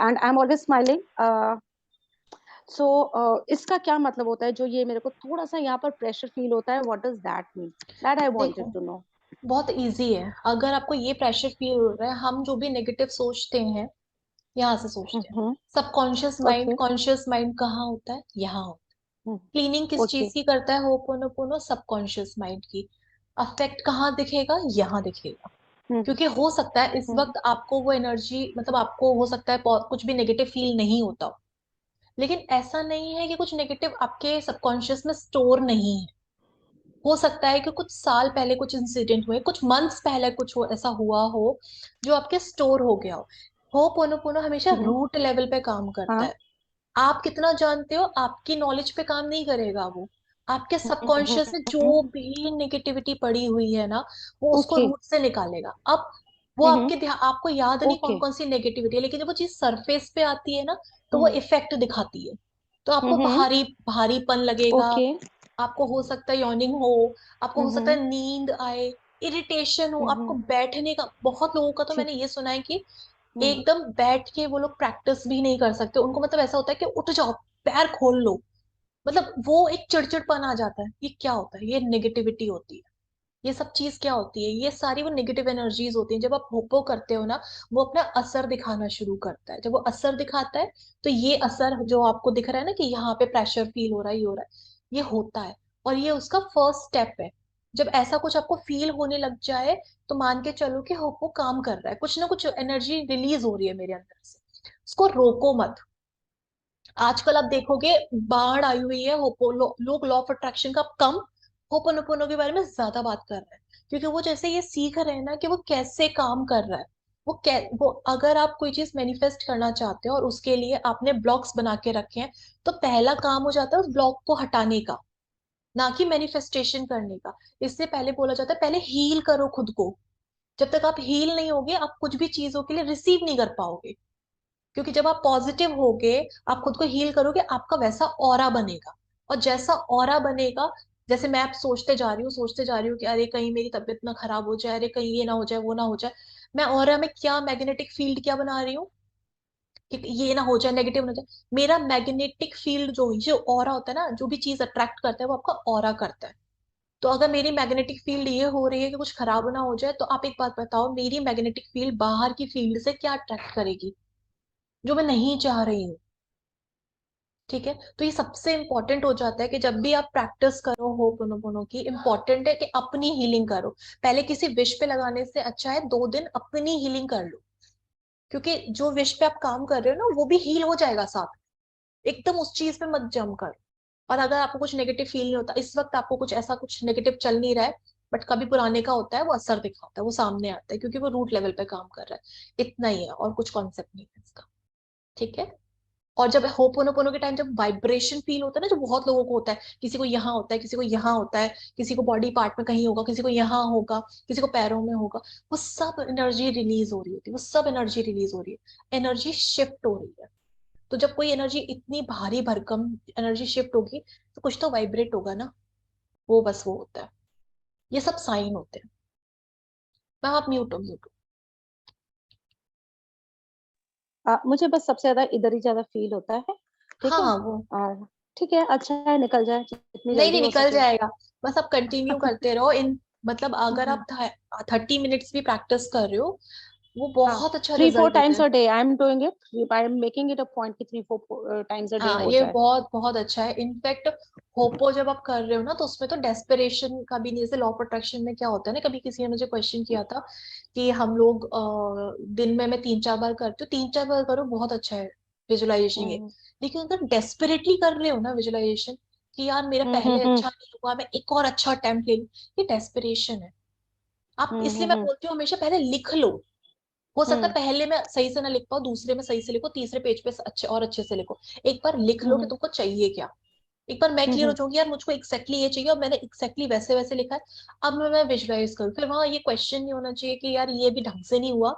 And I am always smiling. So इसका क्या मतलब होता है, जो ये मेरे को थोड़ा सा यहाँ पर प्रेशर फील होता है, what does that mean? That I wanted देखो, टू नो। बहुत इजी है। अगर आपको ये प्रेशर फील हो रहा है, हम जो भी नेगेटिव सोचते हैं यहाँ से सोचते हैं। Hmm. Subconscious mind, okay. Conscious mind कहाँ होता है? यहाँ होता है। क्लीनिंग किस ओके। चीज की करता है? होपोनोपोनो सबकॉन्शियस माइंड की। अफेक्ट कहाँ दिखेगा? यहाँ दिखेगा। हम्म क्योंकि हो सकता है इस हम्म वक्त आपको वो एनर्जी, मतलब आपको हो सकता है कुछ भी नेगेटिव फील नहीं होता हो, लेकिन ऐसा नहीं है कि कुछ नेगेटिव आपके सबकॉन्शियस में स्टोर नहीं है। हो सकता है कि कुछ साल पहले कुछ इंसिडेंट हुए, कुछ मंथ्स पहले कुछ ऐसा हुआ हो जो आपके स्टोर हो गया हो। होपोनोपोनो हमेशा हम्म, रूट लेवल पे काम करता हाँ। है। आप कितना जानते हो आपकी नॉलेज पे काम नहीं करेगा वो। आपके सबकॉन्शियस में हम्म। जो भी नेगेटिविटी पड़ी हुई है ना, वो उसको ओके। रूट से निकालेगा। अब वो हम्म। आपके आपको याद नहीं कौन ओके। कौन सी नेगेटिविटी है, लेकिन जब वो चीज सरफेस पे आती है ना, तो वो हम्म इफेक्ट दिखाती है। तो आपको हम्म। भारी भारीपन लगेगा। ओके। आपको हो सकता है यॉर्निंग हो। आपको हो सकता हम्म है नींद आए। इरिटेशन हो। आपको हम्म बैठने का, बहुत लोगों का तो मैंने ठीक। ये सुना है कि हम्म एकदम बैठ के वो लोग प्रैक्टिस भी नहीं कर सकते। उनको मतलब ऐसा होता है कि उठ जाओ, पैर खोल लो। मतलब वो एक चिड़चिड़पन आ जाता है। ये क्या होता है? ये नेगेटिविटी होती है। ये सब चीज क्या होती है? ये सारी वो नेगेटिव एनर्जीज होती हैं। जब आप होपो करते हो ना, वो अपना असर दिखाना शुरू करता है। जब वो असर दिखाता है, तो ये असर जो आपको दिख रहा है ना कि यहाँ पे प्रेशर फील हो रहा है, ये हो रहा है, ये होता है। और ये उसका फर्स्ट स्टेप है। जब ऐसा कुछ आपको फील होने लग जाए, तो मान के चलो कि होपो काम कर रहा है, कुछ ना कुछ एनर्जी रिलीज हो रही है मेरे अंदर से। उसको रोको मत। आजकल आप देखोगे बाढ़ आई हुई है। लोग लॉ ऑफ अट्रैक्शन का कम, होपोनोपोनो के बारे में ज्यादा बात कर रहे हैं। क्योंकि वो जैसे ये सीख रहे हैं ना कि वो कैसे काम कर रहा है। वो अगर आप कोई चीज मैनिफेस्ट करना चाहते हो और उसके लिए आपने ब्लॉक्स बना के रखे हैं, तो पहला काम हो जाता है उस ब्लॉक को हटाने का, ना कि मैनिफेस्टेशन करने का। इससे पहले बोला जाता है पहले हील करो खुद को। जब तक आप हील नहीं होगे, आप कुछ भी चीजों के लिए रिसीव नहीं कर पाओगे। क्योंकि जब आप पॉजिटिव होगे, आप खुद को हील करोगे, आपका वैसा ऑरा बनेगा। और जैसा ऑरा बनेगा, जैसे मैं अब सोचते जा रही हूँ, सोचते जा रही हूँ कि अरे कहीं मेरी तबीयत ना खराब हो जाए, अरे कहीं ये ना हो जाए, वो ना हो जाए, मैं ऑरा में क्या मैग्नेटिक फील्ड क्या बना रही हूँ कि ये ना हो जाए, नेगेटिव ना हो जाए। मेरा मैग्नेटिक फील्ड जो ऑरा होता है ना, जो भी चीज अट्रैक्ट करता है वो आपका ऑरा करता है। तो अगर मेरी मैग्नेटिक फील्ड ये हो रही है कि कुछ खराब ना हो जाए, तो आप एक बात बताओ, मेरी मैग्नेटिक फील्ड बाहर की फील्ड से क्या अट्रैक्ट करेगी? जो मैं नहीं चाह रही हूँ। ठीक है, तो ये सबसे इंपॉर्टेंट हो जाता है कि जब भी आप प्रैक्टिस करो हो पोनो की, इंपॉर्टेंट है कि अपनी हीलिंग करो। पहले किसी विश पे लगाने से अच्छा है 2 दिन अपनी हीलिंग कर लो। क्योंकि जो विश पे आप काम कर रहे हो ना, वो भी हील हो जाएगा साथ में। एकदम उस चीज पे मत जम कर। और अगर आपको कुछ नेगेटिव फील नहीं होता इस वक्त, आपको कुछ ऐसा कुछ नेगेटिव चल नहीं रहा है, बट कभी पुराने का होता है, वो असर दिखाता है, वो सामने आता है, क्योंकि वो रूट लेवल पे काम कर रहा है। इतना ही है, और कुछ कॉन्सेप्ट नहीं है इसका। ठीक है। और जब होपोनोपोनो के टाइम जब वाइब्रेशन फील होता है ना, जो बहुत लोगों को होता है, किसी को यहाँ होता है, किसी को यहाँ होता है, किसी को बॉडी पार्ट में कहीं होगा, किसी को यहाँ होगा, किसी को पैरों में होगा, वो सब एनर्जी रिलीज हो रही होती है। वो सब एनर्जी रिलीज हो रही है, एनर्जी शिफ्ट हो रही है। तो जब कोई एनर्जी इतनी भारी भरकम एनर्जी शिफ्ट होगी, तो कुछ तो वाइब्रेट होगा ना। वो बस वो होता है। ये सब साइन होते हैं। मैम आप म्यूट हो, म्यूट मुझे बस सबसे ज्यादा इधर ही ज्यादा फील होता है। हो। ठीक हाँ है। हाँ, वो और ठीक है, अच्छा है, निकल जाए जितनी नहीं जल्दी नहीं, हो निकल सके। जाएगा। बस आप कंटिन्यू करते रहो इन, मतलब अगर हम्म, आप 30 मिनट्स भी प्रैक्टिस कर रहे हो, वो हाँ। बहुत अच्छा 3-4 रिजल्ट देता टाइम्स है। A day I am doing it, I am making it a point कि 3-4 टाइम्स अ डे हाँ, हो ये जाए। बहुत बहुत अच्छा है। इनफैक्ट होपो जब आप कर रहे हो ना, तो उसमें तो डेस्परेशन का भी नहीं। जैसे लॉ ऑफ अट्रैक्शन में क्या होता है ना, कभी किसी ने मुझे क्वेश्चन किया था कि हम लोग दिन में मैं 3-4 बार करती हूँ, 3-4 बार करो, बहुत अच्छा है विजुअलाइजेशन ये। हम्म लेकिन अगर डेस्परेटली कर रहे हो ना विजुअलाइजेशन, कि यार मेरा पहले हम्म। अच्छा नहीं हुआ, मैं एक और अच्छा अटेम्प्ट ले लूं, ये डेस्परेशन है। आप, इसलिए मैं हम्म। बोलती हूँ हमेशा पहले लिख लो। हो सकता है हम्म पहले में सही से ना लिख पाओ, दूसरे में सही से लिखो, तीसरे पेज पे अच्छे और अच्छे से लिखो। एक बार लिख लो कि हम्म तुमको चाहिए क्या। एक बार मैं क्लियर हो हम्म जाऊंगी, यार मुझको एग्जैक्टली ये चाहिए और मैंने एग्जैक्टली वैसे वैसे लिखा है। अब मैं विजुलाइज करूँ, फिर वहां ये क्वेश्चन नहीं होना चाहिए कि यार ये भी ढंग से नहीं हुआ,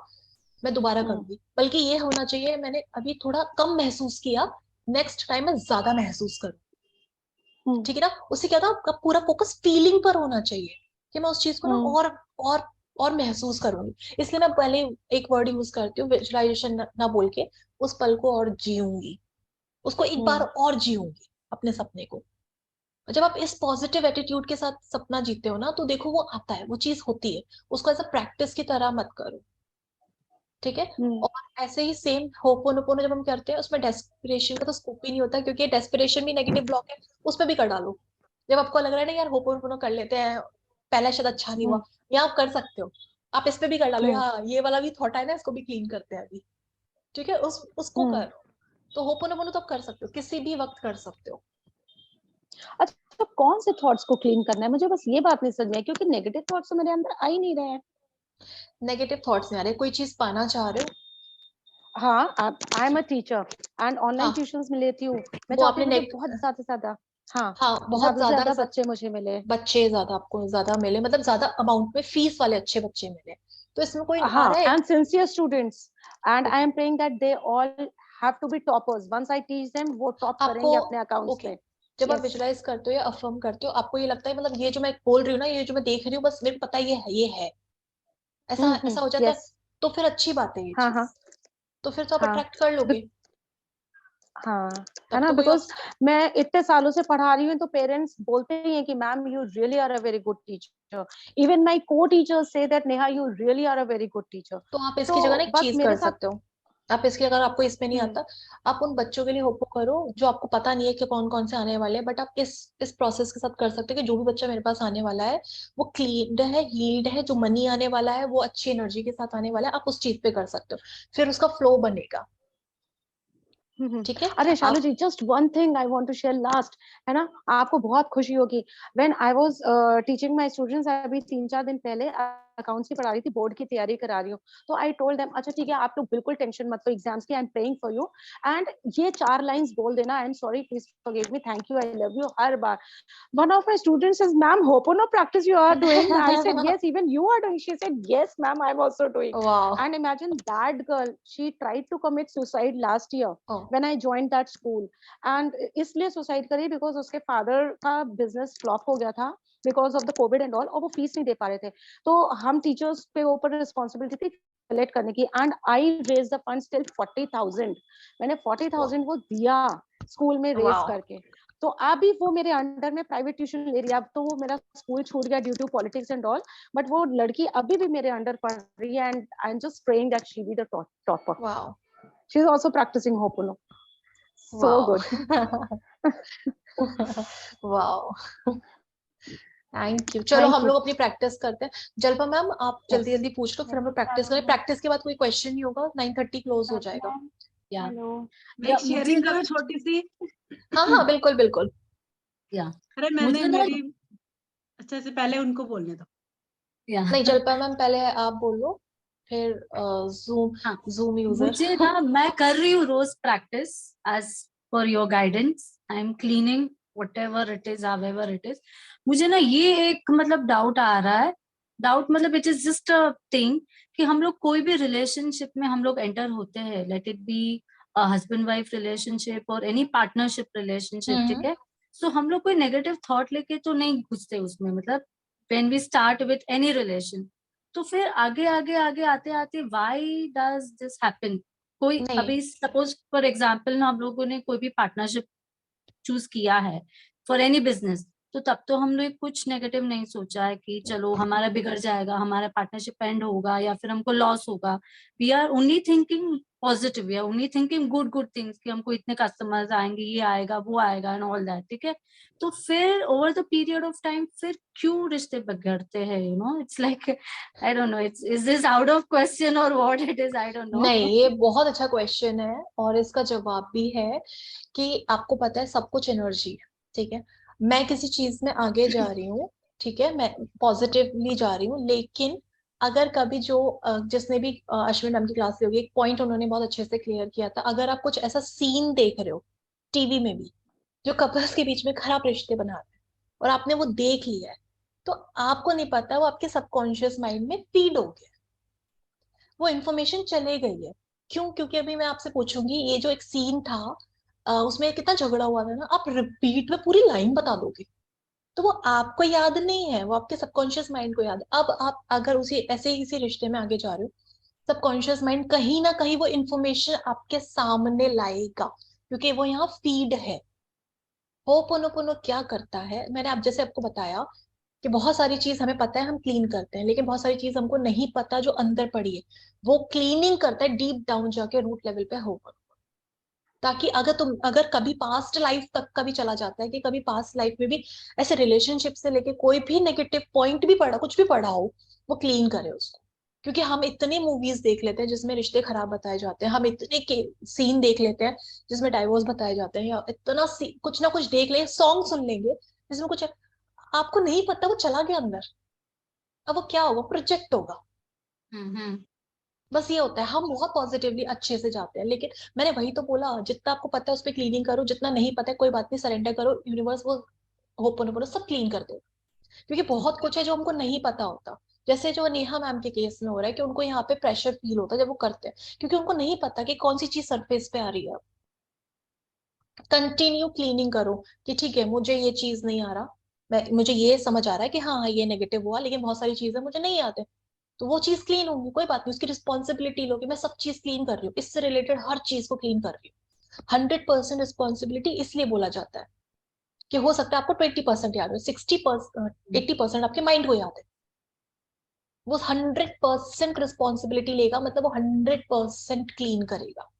मैं दोबारा हम्म करूंगी। बल्कि ये होना चाहिए मैंने अभी थोड़ा कम महसूस किया, नेक्स्ट टाइम मैं ज्यादा महसूस करूँ। हम्म ठीक है ना? उससे क्या था, आपका पूरा फोकस फीलिंग पर होना चाहिए कि मैं उस चीज को ना हम्म और और महसूस करूंगी। इसलिए मैं पहले एक वर्ड यूज करती हूँ विजुअलाइजेशन ना बोल के, उस पल को और जीऊंगी, उसको एक बार और जीऊंगी अपने सपने को। और जब आप इस पॉजिटिव एटीट्यूड के साथ सपना जीते हो ना, तो देखो वो आता है, वो चीज होती है। उसको ऐसा प्रैक्टिस की तरह मत करो, ठीक है। हम्म और ऐसे ही सेम होपोनोपोनो जब हम करते हैं, उसमें डेस्पिरेशन का तो स्कोप ही नहीं होता, क्योंकि डेस्पिरेशन भी नेगेटिव ब्लॉक है, उस पर भी कर डालो। जब आपको लग रहा है ना यार होपोनोपोनो कर लेते हैं, पहला शायद अच्छा नहीं हुआ, हम्म या आप कर सकते हो, आप इस पे भी कर डालो, हम्म यार ये वाला भी थॉट है ना, इसको भी क्लीन करते हैं अभी, ठीक है, उसको हम्म करो। तो होपोनोपोनो तो आप कर सकते हो, किसी भी वक्त कर सकते हो। अच्छा, तो कौन से थॉट्स को क्लीन करना है? मुझे बस ये बात नहीं समझ में आई, क्योंकि नेगेटिव थॉट्स तो मेरे अंदर आ ही नहीं रहे हैं। नेगेटिव थॉट्स नहीं आ रहे, कोई चीज पाना चाह रहे हो। हाँ, I am a teacher and online हाँ, ट्यूशंस में लेती हूँ। मैं वो चाहती आपने हूँ मुझे बहुत ज्यादा से ज्यादा, हाँ, हाँ, बहुत ज्यादा से ज्यादा ज्यादा बच्चे मुझे मिले। बच्चे ज्यादा आपको ज्यादा मिले, मतलब ज्यादा अमाउंट में फीस वाले अच्छे बच्चे मिले, तो इसमें कोई आ हाँ, रहा है। and sincere students, and I okay, am praying that they all have to be toppers. Once I teach them, वो टॉप आपको, करेंगे अपने अकाउंट्स ओके, में। जब आप यस। विजुलाइज करते हो या अफर्म करते हो, आपको ये लगता है मतलब ये जो मैं बोल रही हूँ ना, ये जो मैं देख रही हूँ, बस मेरे को पता है ये है, ये है, ऐसा ऐसा हो जाता है। यस। तो फिर अच्छी बात है ये हाँ हाँ चीज, तो फिर तो आप हाँ। अट्रैक्ट कर लोगे। हाँ, है तब ना, तो कोई बिकॉज मैं इतने सालों से पढ़ा रही हूँ, तो पेरेंट्स बोलते ही हैं कि ma'am you really are a very good teacher. Even my co teachers से that Neha you really are a very good teacher. तो आप इसकी जगह ना तो एक बस चीज कर मेरे साथ। सकते हो, आप इसकी, अगर आपको इसमें नहीं हम्म आता, आप उन बच्चों के लिए होपो करो जो आपको पता नहीं है कि कौन कौन से आने वाले हैं, बट आप इस प्रोसेस के साथ कर सकते हो कि जो भी बच्चा मेरे पास आने वाला है वो क्लीन्ड है, हील्ड है, जो मनी आने वाला है वो अच्छी एनर्जी के साथ आने वाला है, आप उस चीज पे कर सकते हो, फिर उसका फ्लो बनेगा, ठीक है। अरे शालू आप जी, just one thing I want to share last, है ना, आपको बहुत खुशी होगी। When I was teaching my students, अभी 3-4 दिन पहले अकाउंट्स की पढ़ा रही थी, बोर्ड की तैयारी करा रही हूँ। तो आई टोल्ड देम, अच्छा ठीक है, आप लोग बिल्कुल टेंशन मत लो एग्जाम्स की, I am praying for you. And ये 4 लाइंस बोल देना, I am sorry, please forgive me, thank you, I love you, her bar. One of my students says, "Ma'am, Ho'oponopono practice you are doing." I said, "Yes, even you are doing." She said, "Yes, ma'am, I'm also doing." वाह, And imagine that girl, she tried to commit suicide last year oh, when I joined that school. And इसलिए suicide करी because उसके father का business flop हो गया था because of the COVID and all, और वो फीस नहीं दे पा रहे थे। तो हम टीचर्स पे ऊपर रिस्पॉन्सिबिलिटी थी कलेक्ट करने की, and I raise the funds till 40,000। मैंने 40,000 वो दिया स्कूल में रेज वाह, करके। तो अभी वो मेरे अंडर में प्राइवेट ट्यूशन ले रही है। अब तो वो मेरा स्कूल छूट गया due to politics and all, but वो लड़की अभी भी मेरे अंडर पढ़ रही है, and I am just praying that she be the topper. वाह, शी इज आल्सो प्रैक्टिसिंग होपोनो। सो वाह, गुड। वाह, थैंक यू। चलो थैंक हम यू। लोग अपनी प्रैक्टिस करते हैं। जल्पा मैम आप जल्दी यस। जल्दी पूछ लो, फिर हम लोग प्रैक्टिस करें, प्रैक्टिस के बाद कोई क्वेश्चन नहीं होगा, 9:30 क्लोज हो जाएगा। या हेलो। मैं एक मुझे शेयरिंग ना करो छोटी सी। हाँ हाँ, बिल्कुल बिल्कुल। या अरे मैंने मुझे ना मेरी, अच्छा से पहले उनको बोलने दो। या नहीं, जल्पा मैम पहले आप बोलो, फिर जूम हाँ, जूम यूजर। मुझे ना, मैं कर रही हूँ रोज practice as per your guidance. I am cleaning whatever it is, however it is. मुझे ना ये एक मतलब डाउट आ रहा है, डाउट मतलब it is just a thing, कि हम लोग कोई भी रिलेशनशिप में हम लोग एंटर होते हैं, let it be husband wife relationship और एनी पार्टनरशिप रिलेशनशिप, ठीक हम्म, है। सो हम लोग कोई नेगेटिव थॉट लेके तो नहीं घुसते उसमें, मतलब when we start with any relation, तो फिर आगे आगे आगे आते आते व्हाई डज दिस हैपन। कोई नहीं, अभी सपोज फॉर एग्जांपल ना, हम लोगों ने कोई भी पार्टनरशिप चूज किया है फॉर एनी बिजनेस, तो तब तो हम लोग कुछ नेगेटिव नहीं सोचा है कि चलो हमारा बिगड़ जाएगा, हमारा पार्टनरशिप एंड होगा या फिर हमको लॉस होगा। We are only thinking positive, we are only thinking good good things, कि हमको इतने कस्टमर्स आएंगे, ये आएगा वो आएगा एंड ऑल दैट, ठीक है। तो फिर over the period of time फिर क्यों रिश्ते बिगड़ते हैं, you know, it's like I don't know, it's is this out of question और what it is, I don't नहीं, नो। ये बहुत अच्छा क्वेश्चन है, और इसका जवाब भी है कि आपको पता है सब कुछ एनर्जी है, ठीक है। मैं किसी चीज में आगे जा रही हूँ, ठीक है, मैं पॉजिटिवली जा रही हूँ, लेकिन अगर कभी जो जिसने भी अश्विन मैम की क्लास ली होगी, एक पॉइंट उन्होंने बहुत अच्छे से क्लियर किया था, अगर आप कुछ ऐसा सीन देख रहे हो टीवी में भी जो कपल्स के बीच में खराब रिश्ते बना रहे हैं, और आपने वो देख लिया है, तो आपको नहीं पता वो आपके सबकॉन्शियस माइंड में फीड हो गया, वो इन्फॉर्मेशन चले गई है। क्यों? क्योंकि अभी मैं आपसे पूछूंगी ये जो एक सीन था, उसमें कितना झगड़ा हुआ था ना, आप रिपीट में पूरी लाइन बता दोगे, तो वो आपको याद नहीं है, वो आपके सबकॉन्शियस माइंड को याद है। अब आप अगर उसी ऐसे ही किसी रिश्ते में आगे जा रहे हो, सबकॉन्शियस माइंड कहीं ना कहीं वो इंफॉर्मेशन आपके सामने लाएगा, क्योंकि वो यहाँ फीड है। होपोनोपोनो क्या करता है, मैंने आप जैसे आपको बताया कि बहुत सारी चीज हमें पता है, हम क्लीन करते हैं, लेकिन बहुत सारी चीज हमको नहीं पता जो अंदर पड़ी है। वो क्लीनिंग करता है डीप डाउन जाके, रूट लेवल पे होगा, ताकि अगर कभी पास्ट लाइफ तक का भी चला जाता है, कि कभी पास्ट लाइफ में भी ऐसे रिलेशनशिप से लेके कोई भी नेगेटिव पॉइंट भी पड़ा, कुछ भी पड़ा हो, वो क्लीन करे उसको। क्योंकि हम इतने मूवीज देख लेते हैं जिसमें रिश्ते खराब बताए जाते हैं, हम इतने सीन देख लेते हैं जिसमें डाइवोर्स बताए जाते हैं, या इतना कुछ ना कुछ देख ले, सॉन्ग सुन लेंगे जिसमें कुछ आपको नहीं पता वो चला गया अंदर, अब वो क्या होगा, प्रोजेक्ट होगा। हम्म। बस ये होता है, हम बहुत पॉजिटिवली अच्छे से जाते हैं, लेकिन मैंने वही तो बोला, जितना आपको पता है उस पर क्लीनिंग करो, जितना नहीं पता है कोई बात नहीं, सरेंडर करो, यूनिवर्स वो होपन सब क्लीन कर दे। क्योंकि बहुत कुछ है जो हमको नहीं पता होता, जैसे जो नेहा मैम के केस में हो रहा है कि उनको यहाँ पे प्रेशर फील होता है जब वो करते हैं, क्योंकि उनको नहीं पता कि कौन सी चीज सरफेस पे आ रही है। कंटिन्यू क्लीनिंग करो कि ठीक है मुझे ये चीज नहीं आ रहा, मुझे ये समझ आ रहा है कि हाँ हाँ ये नेगेटिव हुआ, लेकिन बहुत सारी चीजें मुझे नहीं आते, तो वो चीज क्लीन होंगी, कोई बात नहीं, उसकी रिस्पॉन्सिबिलिटी लो कि मैं सब चीज क्लीन कर रही हूँ, इससे रिलेटेड हर चीज को क्लीन कर रही हूँ। 100% रिस्पॉन्सिबिलिटी इसलिए बोला जाता है कि हो सकता है आपको 20% याद हो, 80% आपके माइंड को याद है। वो 100% रिस्पॉन्सिबिलिटी लेगा, मतलब वो 100% क्लीन करेगा।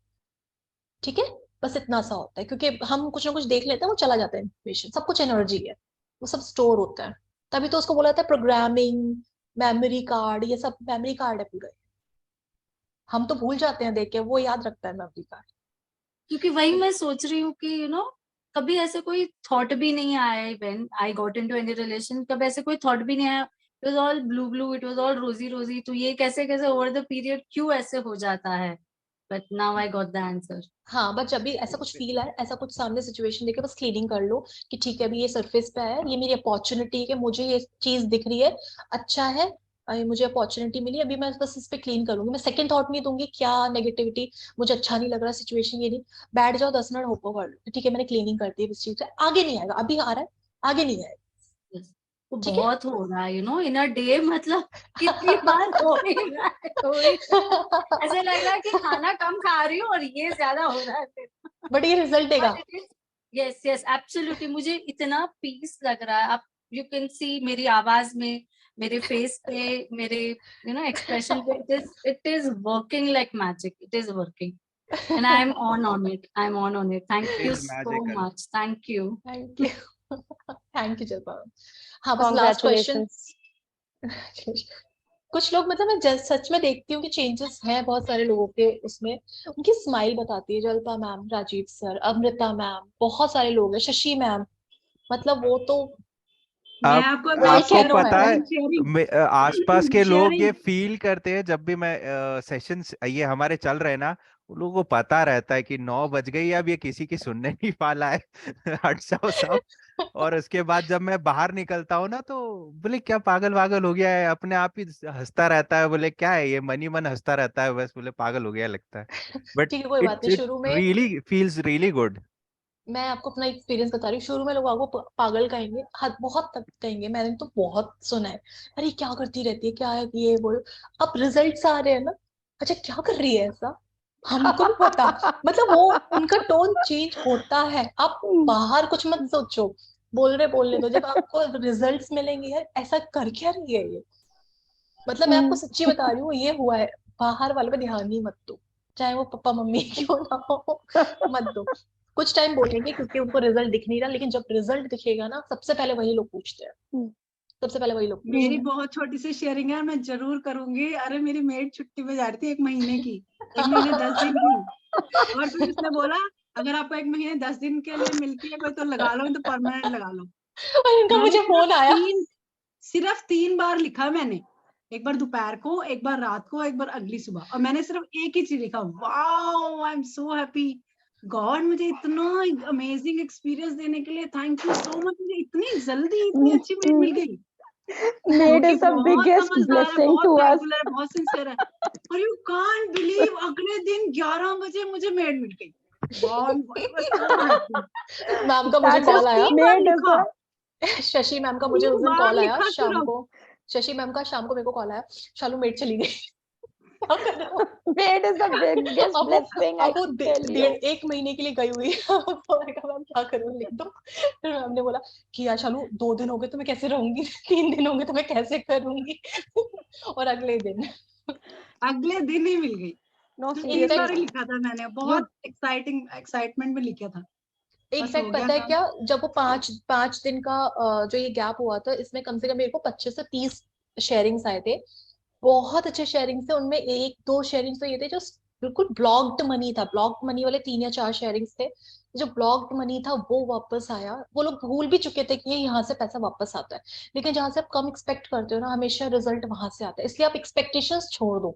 ठीक है, बस इतना सा होता है, क्योंकि हम कुछ ना कुछ देख लेते हैं, वो चला जाता है इन्फॉर्मेशन, सब कुछ एनर्जी है, वो सब स्टोर होता है। तभी तो उसको बोला जाता है प्रोग्रामिंग, मेमोरी कार्ड, ये सब मेमोरी कार्ड है पूरा। हम तो भूल जाते हैं देख के, वो याद रखता है मेमोरी कार्ड। क्योंकि वही मैं सोच रही हूँ कि कभी ऐसे कोई थॉट भी नहीं आया when I got into any relation, कभी ऐसे कोई थॉट भी नहीं आया, it was all blue blue, it was all रोजी रोजी, तो ये कैसे कैसे ओवर द पीरियड क्यों ऐसे हो जाता है, but now I got the answer. हाँ, बट जब भी ऐसा कुछ फील आए, ऐसा कुछ सामने सिचुएशन देखे, बस क्लीनिंग कर लो कि ठीक है अभी ये सरफेस पे है, ये मेरी अपॉर्चुनिटी है कि मुझे ये चीज दिख रही है, अच्छा है, मुझे अपॉर्चुनिटी मिली, अभी मैं बस इस पे क्लीन करूंगी, मैं सेकंड थॉट नहीं दूंगी क्या नेगेटिविटी, मुझे अच्छा नहीं लग रहा सिचुएशन, ये नहीं, बैठ जाओ 10 मिनट होपो कर लो, ठीक है मैंने क्लीनिंग कर दी, इस चीज से आगे नहीं आएगा, अभी आ रहा है आगे नहीं आएगा। वो ठीक है। बहुत हो रहा है इन अ डे, मतलब कितनी बार हो ही रहा है, हो ही रहा है। ऐसे लग रहा है कि खाना कम खा रही हूँ और ये ज्यादा हो रहा है फिर। बट ये रिजल्ट देगा। यस यस एब्सोल्युटली, मुझे इतना पीस लग रहा है। आप यू कैन सी मेरी आवाज में, मेरे फेस पे, मेरे एक्सप्रेशन पे, it is working like magic, it is working and I am on it, thank It you is so magical. much, thank you. Thank you. Thank you Jalpa. हाँ, बस last question. Congratulations. कुछ लोग, मतलब मैं सच में देखती हूँ कि चेंजेस हैं बहुत सारे लोगों के उसमें, उनकी स्माइल बताती है, Jalpa ma'am, Rajiv sir, Amrita ma'am, बहुत सारे लोग हैं, शशि मैम, मतलब वो तो मैं आप आपको वो आपको वोल्केनो पता है। है शेयरिंग आसपास के लोग ये शेयरिंग फील करते हैं जब भी मैं सेशंस ये हमारे चल रहे हैं ना, उन लोगों को पता रहता है कि 9 बज गई, अब ये किसी की सुनने नहीं वाला है। हट जाओ सब। और उसके बाद जब मैं बाहर निकलता हूँ ना, तो बोले क्या पागल वागल हो गया है, अपने आप ही हंसता रहता है, बोले क्या है ये, मन ही मन हंसता रहता है बस, बोले पागल हो गया लगता है। बट ठीक है, कोई बात इट नहीं, इट शुरू में रियली फील्स रियली गुड। मैं आपको अपना एक्सपीरियंस बता रही हूँ, शुरू में लोग आपको पागल कहेंगे, हद बहुत तक कहेंगे, मैंने तो बहुत सुना है, अरे क्या करती रहती है, क्या है ये बोलो, अब रिजल्ट्स आ रहे हैं ना, अच्छा क्या कर रही है ऐसा, हमको भी पता, मतलब वो उनका टोन चेंज होता है। आप बाहर कुछ मत सोचो, बोलने दो, जब आपको रिजल्ट्स मिलेंगे, यार ऐसा कर क्या रही है ये, मतलब मैं आपको सच्ची बता रही हूँ, ये हुआ है, बाहर वालों पे ध्यान ही मत दो, चाहे वो पापा मम्मी क्यों ना हो, मत दो। कुछ टाइम बोलेंगे क्योंकि उनको रिजल्ट दिख नहीं रहा, लेकिन जब रिजल्ट दिखेगा ना, सबसे पहले वही लोग पूछते हैं, सबसे पहले वही लोग मेरी पूछते बहुत छोटी सी शेयरिंग है, मैं जरूर करूंगी। अरे मेरी मेड छुट्टी पे जा रही थी 1 महीने की, 1 महीने 10 दिन की, और फिर उसने बोला अगर आपको 1 महीने 10 दिन के लिए मिलती है कोई तो लगा लो, तो परमानेंट लगा लो। हैं। और इनका मैंने मुझे फोन आया, सिर्फ 3 बार लिखा मैंने, एक बार दोपहर को, एक बार रात को, एक बार अगली सुबह, और मैंने सिर्फ एक ही चीज लिखा, wow I am so happy God, मुझे इतना अमेजिंग एक्सपीरियंस देने के लिए थैंक यू सो मच, मुझे इतनी जल्दी इतनी अच्छी मेड मिल गई, जो Maid कि is the बहुत biggest समझदार है, blessing बहुत to us. रेगुलर है, बहुत सिंसियर है। और यू कांट बिलीव अगले दिन 11 बजे मुझे मेड मिल गई। God, I was so happy। Ma'am का मुझे That is कॉल सिर्फ आया, 3 बार maid is लिखा, शशि मैम का मुझे उस तीन दिन बार कॉल आया लिखा शाम सिर्फ। को, शशि मैम का शाम को मेरे को कॉल आया, शालू मेट चली गई। क्या करूं? Wait is the biggest अब blessing, I अब वो can tell you. डेढ़ एक महीने के लिए गई हुई है। तो मैंने कहा मैम क्या करूं, लिख दो। फिर मैम ने बोला कि यार शालू 2 दिन हो गए तो मैं कैसे रहूंगी, 3 दिन हो गए तो मैं कैसे करूंगी। और अगले दिन ही मिल गई। No, सिर्फ seriously. 3 बार ही लिखा था मैंने, बहुत एक्साइटमेंट में लिखा था। बस हो इनफैक्ट गया पता है काम। क्या, जब वो 5 दिन का जो ये गैप हुआ था, इसमें कम से कम मेरे को 25 से 30 शेयरिंग्स आए थे। बहुत अच्छे शेयरिंग्स थे, उनमें 1-2 शेयरिंग्स तो ये थे जो बिल्कुल ब्लॉक्ड मनी था। ब्लॉक्ड मनी वाले 3 या 4 शेयरिंग्स थे। जो ब्लॉक्ड मनी था वो वापस आया। वो लोग भूल भी चुके थे कि ये यहाँ से पैसा वापस आता है। लेकिन जहां से आप कम एक्सपेक्ट करते हो ना, हमेशा रिजल्ट वहां से आता है। इसलिए आप एक्सपेक्टेशंस छोड़ दो,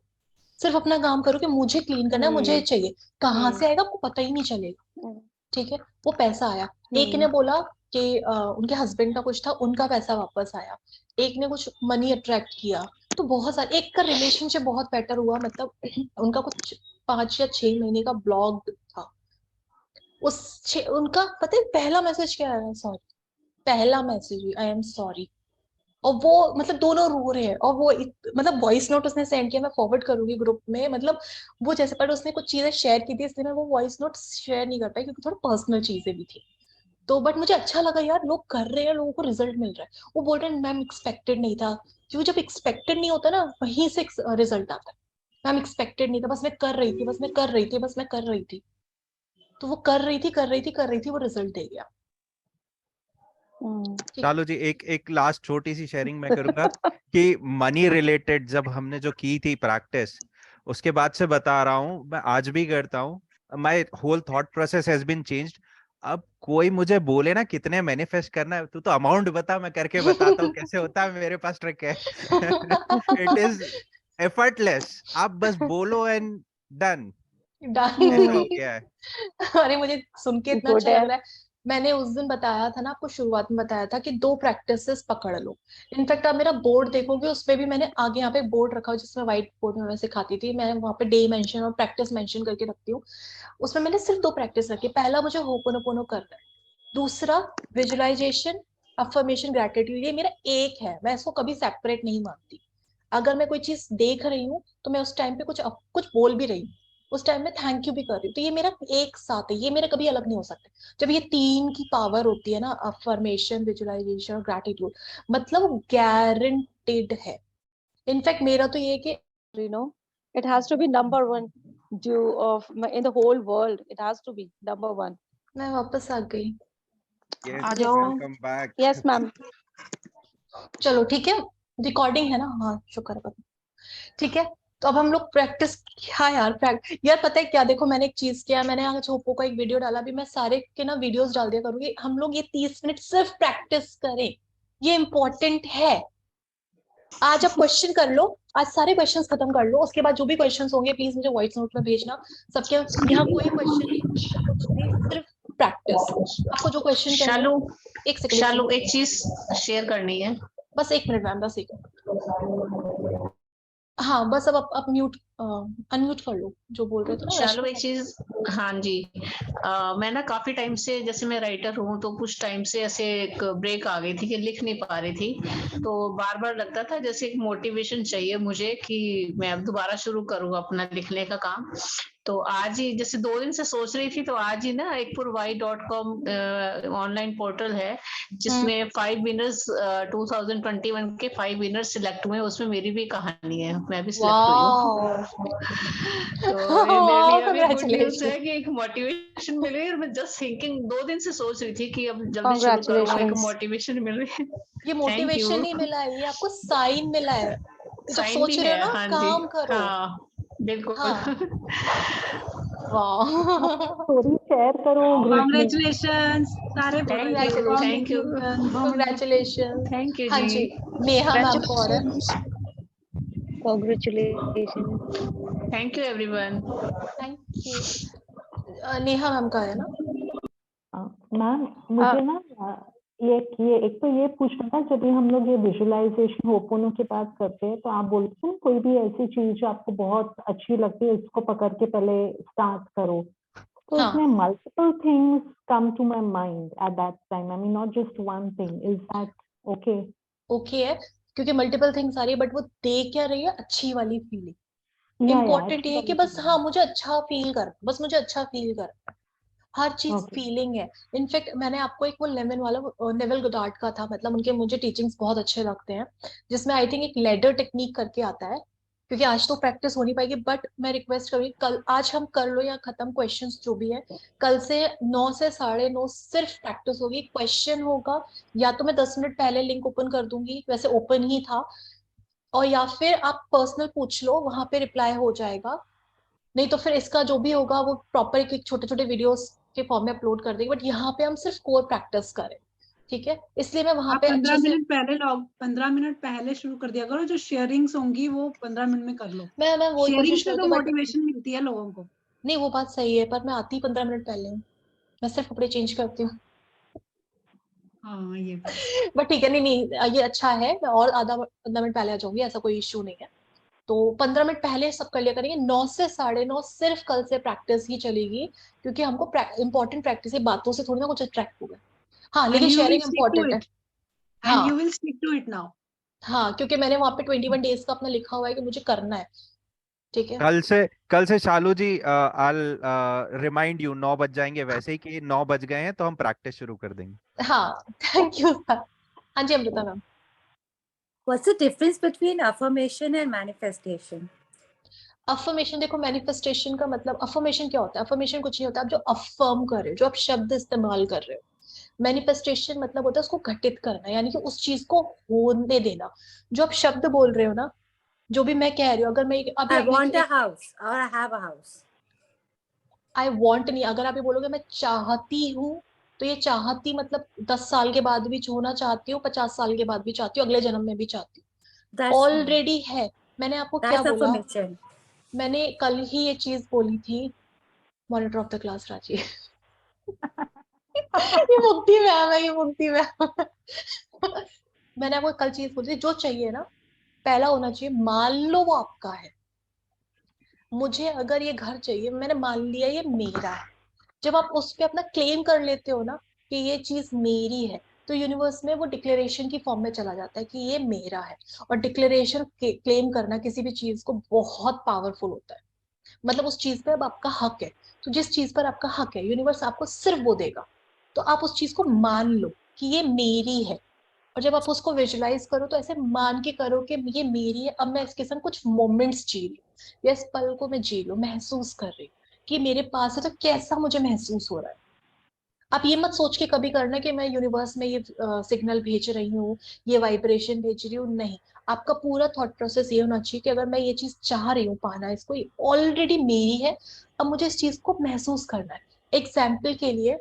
सिर्फ अपना काम करो कि मुझे क्लीन करना है, मुझे ये चाहिए। कहाँ से आएगा आपको पता ही नहीं चलेगा। ठीक है, वो पैसा आया। एक ने बोला कि उनके हस्बैंड का कुछ था, उनका पैसा वापस आया। एक ने कुछ मनी अट्रैक्ट किया। तो बहुत सारे, एक का रिलेशनशिप बहुत बेटर हुआ, मतलब उनका कुछ 5 या 6 महीने का ब्लॉग था। उनका पता है पहला मैसेज क्या आया, सॉरी, पहला मैसेज, आई एम सॉरी। और वो मतलब दोनों रो रहे हैं, और वो मतलब वॉइस नोट उसने सेंड किया, मैं फॉरवर्ड करूंगी ग्रुप में। मतलब वो जैसे, पर उसने कुछ चीजें शेयर की थी, इसलिए मैं वो वॉइस नोट शेयर नहीं कर पाई, क्योंकि थोड़ा पर्सनल चीजें भी थी। तो बट मुझे अच्छा लगा यार, लोग कर रहे हैं, लोगों को रिजल्ट मिल रहा है। वो बोल रहे हैं मैम एक्सपेक्टेड नहीं था, क्योंकि जब एक्सपेक्टेड नहीं होता ना, वहीं से रिजल्ट आता है। मैम एक्सपेक्टेड नहीं था, बस मैं कर रही थी, बस मैं कर रही थी, बस मैं कर रही थी। तो वो कर रही थी, कर रही थी, कर रही थी, वो रिजल्ट दे गया। ठीक है। चलो जी, एक एक लास्ट छोटी सी शेयरिंग मैं करूंगा कि मनी रिलेटेड जब हमने जो की थी प्रैक्टिस, उसके बाद से बता रहा हूँ, मैं आज भी करता हूँ। My whole thought process has been changed. अब कोई मुझे बोले ना कितने मैनिफेस्ट करना है, तू तो अमाउंट बता, मैं करके बताता हूँ कैसे होता है, मेरे पास ट्रिक है। इट इज एफर्टलेस, आप बस बोलो एंड डन, ऐसा हो गया है। अरे मुझे सुन के इतना Good अच्छा लग है. रहा है। मैंने उस दिन बताया था ना आपको, शुरुआत में बताया था कि 2 प्रैक्टिसेस पकड़ लो। इनफैक्ट आप मेरा बोर्ड देखोगे, उसपे भी मैंने आगे यहाँ पे बोर्ड रखा हुआ, जिसमें व्हाइट बोर्ड में मैं सिखाती थी। मैं वहाँ पे डे मेंशन और प्रैक्टिस मेंशन करके रखती हूँ। उसमें मैंने सिर्फ 2 प्रैक्टिस रखी। पहला मुझे होपोनोपोनो करना है। दूसरा विजुअलाइजेशन, अफर्मेशन, ग्रेटिट्यूड। ये मेरा एक है, मैं इसको कभी सेपरेट नहीं मानती। अगर मैं कोई चीज देख रही हूँ तो मैं उस टाइम पे कुछ बोल भी रही हूँ, उस टाइम में थैंक यू भी कर रही हूँ, तो ये मेरा एक साथ है, ये मेरे कभी अलग नहीं हो सकते। जब ये 3 की पावर होती है ना, अफर्मेशन, विजुअलाइजेशन और ग्रेटिट्यूड, मतलब गारंटेड है। इनफैक्ट मेरा तो ये है कि You know, it has to be number one in the whole world. It has to be number one. मैं वापस आ गई। यस, आ Yes, जाओ। Welcome back. yes, ma'am. चलो ठीक है, रिकॉर्डिंग है ना, हाँ शुक्र है। ठीक है, तो अब हम लोग प्रैक्टिस। हाँ यार, यार पता है क्या, देखो मैंने एक चीज किया, मैंने आज होपो का एक वीडियो डाला भी, मैं सारे के ना वीडियोस डाल दिया करूंगी। हम लोग ये 30 मिनट सिर्फ प्रैक्टिस करें, ये इम्पोर्टेंट है। आज आप क्वेश्चन कर लो, आज सारे क्वेश्चंस खत्म कर लो, उसके बाद जो भी क्वेश्चंस होंगे प्लीज मुझे वॉइस नोट में भेजना। सबके यहाँ कोई क्वेश्चन नहीं, कुछ नहीं, सिर्फ प्रैक्टिस। आपको जो क्वेश्चन करने शालू, हैं, एक सेकंड, एक चीज शेयर करनी है। बस 1 मिनट मैम, बस 1 मिनट। हाँ बस, अब आप म्यूट अनम्यूट कर लो जो बोल रहे थे ना शालू, रश्मि। एक चीज, हाँ जी, मैं ना काफी टाइम से, जैसे मैं राइटर हूँ तो कुछ टाइम से ऐसे एक ब्रेक आ गई थी कि लिख नहीं पा रही थी। तो बार बार लगता था जैसे एक मोटिवेशन चाहिए मुझे कि मैं अब दोबारा शुरू करूँ अपना लिखने का काम। तो आज ही जैसे 2 दिन से सोच रही थी, तो आज ही ना ekpurvai.com ऑनलाइन पोर्टल है जिसमें 5 विनर्स 2021 के 5 विनर्स सिलेक्ट हुए, उसमें मेरी भी कहानी है, मैं भी सिलेक्ट हुई हूँ। तो ये मेरे लिए अभी गुड न्यूज है कि एक मोटिवेशन मिल रही है। और मैं जस्ट थिंकिंग 2 दिन से सोच रही थी कि अब जल्दी शुरू करूँ, एक Congratulations. मोटिवेशन मिल रही है। ये थैंक मोटिवेशन यू। नहीं मिला है, ये आपको साइन मिला है। जब साइन सोच भी रहे है, हो ना, हाँ जी, काम करो। हाँ बिल्कुल। हाँ, वाह। स्टोरी शेयर करो ग्रुप में। कॉन्ग्रेचुलेशंस, सारे बोल रहे थे thank you, congratulation. Congratulation. Thank you हाँ जी। जी, नेहा मैम को और है। Congratulations. Thank you everyone. Thank you. Neha ma'am का है ना। मैम मुझे ना ये एक तो ये पूछना था, जब भी हम लोग ये विजुअलाइजेशन होपोनो की बात करते हैं तो आप बोलते हैं कोई भी ऐसी चीज जो आपको बहुत अच्छी लगती है उसको पकड़ के पहले स्टार्ट करो, तो हाँ, इसमें multiple things come to my mind at that time, I mean not just one thing, is that okay? Okay है, क्योंकि मल्टीपल थिंग्स आ रही है, बट वो दे क्या रही है, अच्छी वाली फीलिंग। इम्पोर्टेंट ये है कि बस हाँ मुझे अच्छा फील कर, बस मुझे अच्छा फील कर, हर चीज Okay. फीलिंग है। इनफैक्ट मैंने आपको एक वो लेमन वाला नेवल गोडार्ड का था, मतलब उनके मुझे टीचिंग्स बहुत अच्छे लगते हैं, जिसमें आई थिंक एक लेडर टेक्निक करके आता है, क्योंकि आज तो प्रैक्टिस हो नहीं पाएगी, बट मैं रिक्वेस्ट करूंगी कल आज हम कर लो या खत्म क्वेश्चंस जो भी है, कल से 9 से 9:30 सिर्फ प्रैक्टिस होगी, क्वेश्चन होगा, या तो मैं 10 मिनट पहले लिंक ओपन कर दूंगी, वैसे ओपन ही था, और या फिर आप पर्सनल पूछ लो, वहां पे रिप्लाई हो जाएगा, नहीं तो फिर इसका जो भी होगा वो प्रॉपर एक छोटे छोटे वीडियोस के फॉर्म में अपलोड कर देंगे, बट यहाँ पे हम सिर्फ कोर प्रैक्टिस करें, ठीक है, इसलिए मैं वहां आप पे 15 अच्छे से, मिनट पहले 15 मिनट पहले शुरू कर दिया करो, जो शेयरिंग्स होंगी वो 15 मिनट में कर लो। मैं वही शेयरिंग कोशिश से करती तो हूँ, बट मोटिवेशन मिलती है लोगों को। नहीं वो बात सही है, पर मैं आती ही 15 मिनट पहले हूँ, मैं सिर्फ कपड़े चेंज करती हूँ। हाँ ये भी। बट ठीक है, नहीं नहीं ये अच्छा है, मैं और आधा 15 मिनट पहले आ जाऊंगी, ऐसा कोई इश्यू नहीं है। तो 15 मिनट पहले सब कर लिया करेंगे, 9 से 9:30 सिर्फ कल से प्रैक्टिस ही चलेगी, क्योंकि हमको इंपॉर्टेंट प्रैक्टिस है, बातों से थोड़ी ना कुछ अट्रैक्ट होगा। हाँ एंड लेकिन you will sharing stick to important है। इट, एंड हाँ you will stick to it now. हाँ, क्योंकि मैंने वहां पे 21 डेज का अपना लिखा हुआ है कि मुझे करना है, ठीक है। कल से शालू जी, आई रिमाइंड यू, 9 बज जाएंगे वैसे ही, कि 9 बज गए हैं तो हम प्रैक्टिस शुरू कर देंगे। हाँ थैंक यू सर। हाँ जी Amrita ma'am. What's the difference between affirmation and manifestation? Affirmation, देखो मैनिफेस्टेशन का मतलब, अफर्मेशन क्या होता है, अफर्मेशन कुछ नहीं होता, आप जो अफर्म कर रहे हो, जो आप शब्द इस्तेमाल कर रहे हो। मैनिफेस्टेशन मतलब होता है उसको घटित करना, यानी कि उस चीज को होने देना। जो आप शब्द बोल रहे हो ना, जो भी मैं कह रही हूँ, अगर मैं अभी I want a house or I have a house. I want नहीं, अगर आप ये बोलोगे मैं चाहती हूँ, तो ये चाहती मतलब 10 साल के बाद भी होना चाहती हूँ, 50 साल के बाद भी चाहती हूँ, अगले जन्म में भी चाहती हूँ, That's ऑलरेडी है। मैंने आपको क्या that's बोला, affirmation. मैंने कल ही ये चीज बोली थी, मॉनिटर ऑफ द क्लास राजी। ये मुक्ति मैम है, ये मुक्ति मैम। मैंने आपको कल चीज बोली थी, जो चाहिए ना पहला होना चाहिए, मान लो वो आपका है। मुझे अगर ये घर चाहिए, मैंने मान लिया ये मेरा है। जब आप उस पे अपना क्लेम कर लेते हो ना कि ये चीज मेरी है, तो यूनिवर्स में वो डिक्लेरेशन की फॉर्म में चला जाता है कि ये मेरा है। और डिक्लेरेशन क्लेम करना किसी भी चीज को बहुत पावरफुल होता है, मतलब उस चीज पे अब आपका हक है। तो जिस चीज पर आपका हक है, यूनिवर्स आपको सिर्फ वो देगा। तो आप उस चीज को मान लो कि ये मेरी है, और जब आप उसको विजुलाइज करो तो ऐसे मान के करो कि ये मेरी है, अब मैं इसके संग कुछ मोमेंट्स जी रही हूँ, या इस पल को मैं जी लूँ, महसूस कर रही हूँ कि मेरे पास है, तो कैसा मुझे महसूस हो रहा है। आप ये मत सोच के कभी करना कि मैं यूनिवर्स में ये सिग्नल भेज रही हूँ, ये वाइब्रेशन भेज रही हूँ, नहीं। आपका पूरा थॉट प्रोसेस ये होना चाहिए कि अगर मैं ये चीज चाह रही हूँ पाना, इसको ऑलरेडी मेरी है, अब मुझे इस चीज को महसूस करना है। एग्जाम्पल के लिए,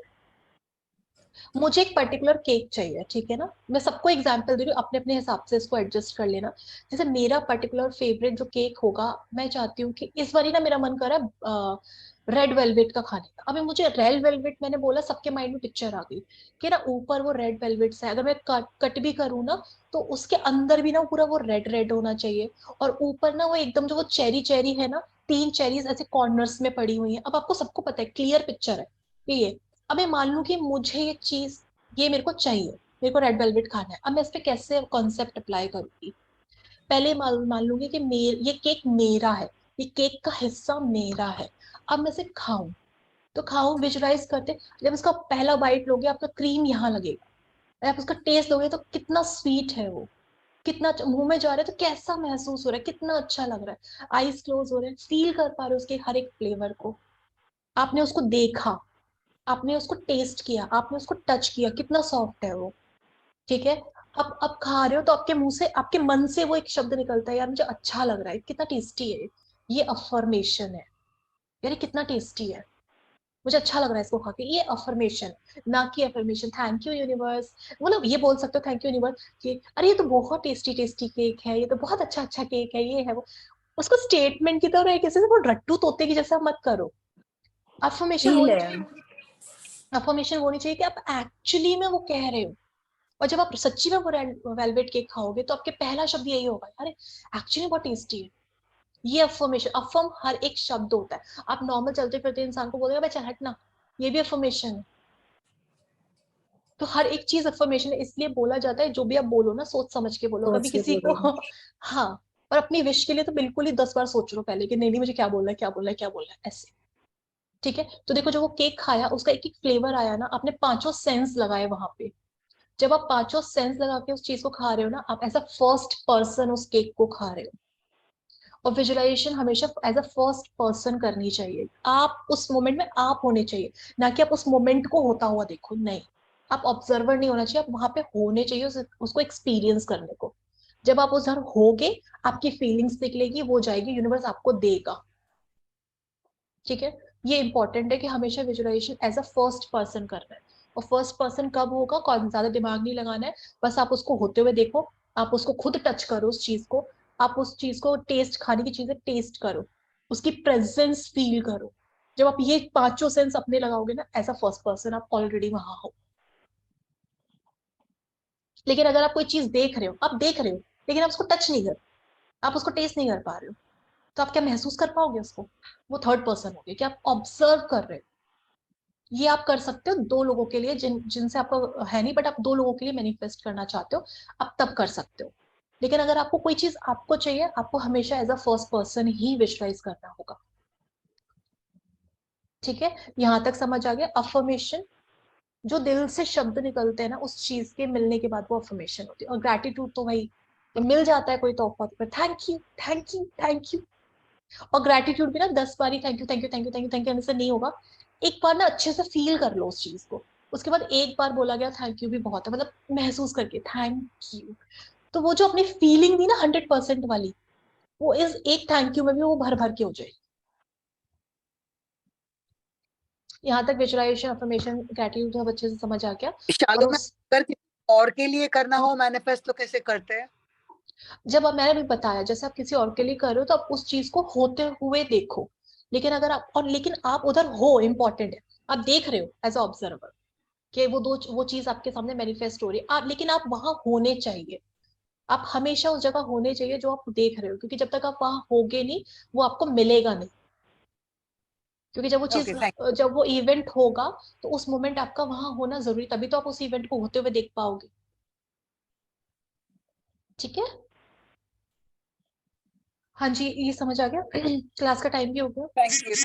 मुझे एक पर्टिकुलर केक चाहिए, ठीक है ना, मैं सबको एग्जांपल दे रही हूँ, अपने अपने हिसाब से इसको एडजस्ट कर लेना। जैसे मेरा पर्टिकुलर फेवरेट जो केक होगा, मैं चाहती हूँ कि इस बार ही ना मेरा मन कर रहा है रेड वेलवेट का खाने का। अभी मुझे रेड वेलवेट, मैंने बोला, सबके माइंड में पिक्चर आ गई कि ना ऊपर वो रेड वेलवेट है, अगर मैं कट भी करूँ ना, तो उसके अंदर भी ना पूरा वो रेड रेड होना चाहिए, और ऊपर ना वो एकदम जो वो चेरी चेरी है ना, 3 चेरीज ऐसे कॉर्नर्स में पड़ी हुई है। अब आपको सबको पता है, क्लियर पिक्चर है कि ये, अब मैं मान लूं कि मुझे ये चीज, ये मेरे को चाहिए, मेरे को रेड वेलवेट खाना है, अब मैं इस पे कैसे कॉन्सेप्ट अप्लाई करूंगी। पहले मान लूंगी कि ये केक मेरा है, ये केक का हिस्सा मेरा है। अब मैं इसे खाऊं, तो खाऊं विजुलाइज करते, जब इसका पहला बाइट लोगे, आपका क्रीम यहाँ लगेगा, आप उसका टेस्ट लोगे तो कितना स्वीट है वो, कितना मुंह में जा रहा है तो कैसा महसूस हो रहा है, कितना अच्छा लग रहा है, आईज क्लोज हो रहे हैं, फील कर पा रहे हो उसके हर एक फ्लेवर को। आपने उसको देखा, आपने उसको टेस्ट किया, आपने उसको टच किया, कितना सॉफ्ट है वो, ठीक है। अब खा रहे हो तो आपके मुंह से, आपके मन से वो एक शब्द निकलता है, यार मुझे अच्छा लग रहा है, कितना टेस्टी है ये अफर्मेशन है, यार ये कितना टेस्टी है, मुझे अच्छा लग रहा है इसको खा के, ये अफर्मेशन। ना कि अफर्मेशन थैंक यू यूनिवर्स, मतलब ये बोल सकते हो थैंक यू यूनिवर्स कि अरे ये तो बहुत टेस्टी टेस्टी केक है, ये तो बहुत अच्छा अच्छा केक है, ये है वो, उसको स्टेटमेंट की तरह किसी से वो रट्टू तोते की जैसा मत करो। अफर्मेशन Feel होनी है. चाहिए, अफर्मेशन होनी चाहिए कि आप एक्चुअली में वो कह रहे हो। और जब आप सच्ची में वो वेलवेट केक खाओगे, तो आपके पहला शब्द यही होगा, अरे एक्चुअली बहुत टेस्टी है। ये अफर्मेशन, अफर्म हर एक शब्द होता है। आप नॉर्मल चलते फिरते इंसान को बोलोगे भाई चल हटना, ये भी अफर्मेशन है। तो हर एक चीज अफर्मेशन है, इसलिए बोला जाता है जो भी आप बोलो ना, सोच समझ के बोलो, कभी सोच के किसी को बोलो. हाँ, और अपनी विश के लिए तो बिल्कुल ही 10 बार सोच लो पहले कि नहीं नहीं मुझे क्या बोलना है, क्या बोलना है, क्या बोलना है, ऐसे। ठीक है, तो देखो जो वो केक खाया उसका एक एक फ्लेवर आया ना, आपने पांचों सेंस लगाए वहां पे। जब आप पांचों सेंस लगा के उस चीज को खा रहे हो ना, आप एज अ फर्स्ट पर्सन उस केक को खा रहे हो। और विजुअलाइजेशन हमेशा एज अ फर्स्ट पर्सन करनी चाहिए। आप उस मोमेंट में आप होने चाहिए, ना कि आप उस मोमेंट को होता हुआ देखो। नहीं, आप ऑब्जर्वर नहीं होना चाहिए, आप वहां पे होने चाहिए उसको एक्सपीरियंस करने को। जब आप उधर होगे, आपकी फीलिंग्स निकलेगी, वो जाएगी, यूनिवर्स आपको देगा। ठीक है, ये इंपॉर्टेंट है कि हमेशा visualization as a first person करना है। और फर्स्ट पर्सन कब होगा, कौन, ज्यादा दिमाग नहीं लगाना है, बस आप उसको होते हुए देखो, आप उसको खुद टच करो उस चीज को, आप उस चीज को टेस्ट, खाने की चीजें टेस्ट करो, उसकी प्रेजेंस फील करो। जब आप ये पांचों सेंस अपने लगाओगे ना, एज अ फर्स्ट पर्सन आप ऑलरेडी वहां हो। लेकिन अगर आप कोई चीज देख रहे हो, आप देख रहे हो लेकिन आप उसको टच नहीं कर, आप उसको टेस्ट नहीं कर पा रहे हो, तो आप क्या महसूस कर पाओगे उसको? वो थर्ड पर्सन हो गया कि आप ऑब्जर्व कर रहे हो। ये आप कर सकते हो दो लोगों के लिए जिनसे आपका है नहीं, बट आप दो लोगों के लिए मैनिफेस्ट करना चाहते हो, आप तब कर सकते हो। लेकिन अगर आपको कोई चीज आपको चाहिए, आपको हमेशा एज अ फर्स्ट पर्सन ही विजुअलाइज करना होगा। ठीक है, यहां तक समझ आ गया? अफर्मेशन, जो दिल से शब्द निकलते हैं ना, उस चीज के मिलने के बाद वो अफर्मेशन होती है। और ग्रेटिट्यूड तो भाई मिल जाता है कोई तोहफा तो thank you, thank you, thank you. और ग्रेटिट्यूड भी ना 10 बार ही thank you, thank you, thank you, thank you, thank you से नहीं होगा। एक बार ना अच्छे से फील कर लो उस चीज को, उसके बाद एक बार बोला गया थैंक यू भी बहुत है, मतलब महसूस करके थैंक यू। तो वो जो अपनी फीलिंग थी ना 100% वाली, वो इस एक थैंक यू में भी वो भर भर के हो जाएगी। यहाँ तक विजुअलाइजेशन, अफर्मेशन, ग्रेटिट्यूड सब अच्छे से समझ आ गया। और शालो में उस अगर किसी और के लिए करना हो मैनिफेस्ट तो कैसे करते हैं? जब अब मैंने भी बताया, जैसे आप किसी और के लिए कर रहे हो तो आप उस चीज को होते हुए देखो। लेकिन अगर आप, और लेकिन आप उधर हो, इम्पोर्टेंट है, आप देख रहे हो एज अ ऑब्जर्वर कि वो चीज आपके सामने मैनिफेस्ट हो रही है, आप, लेकिन आप वहां होने चाहिए। आप हमेशा उस जगह होने चाहिए जो आप देख रहे हो, क्योंकि जब तक आप वहां होगे नहीं, वो आपको मिलेगा नहीं। क्योंकि जब वो चीज, ओके, थैंक जब वो इवेंट होगा, तो उस मोमेंट आपका वहां होना जरूरी, तभी तो आप उस इवेंट को होते हुए देख पाओगे। ठीक है, हाँ जी, ये समझ आ गया। क्लास का टाइम भी हो गया। यू,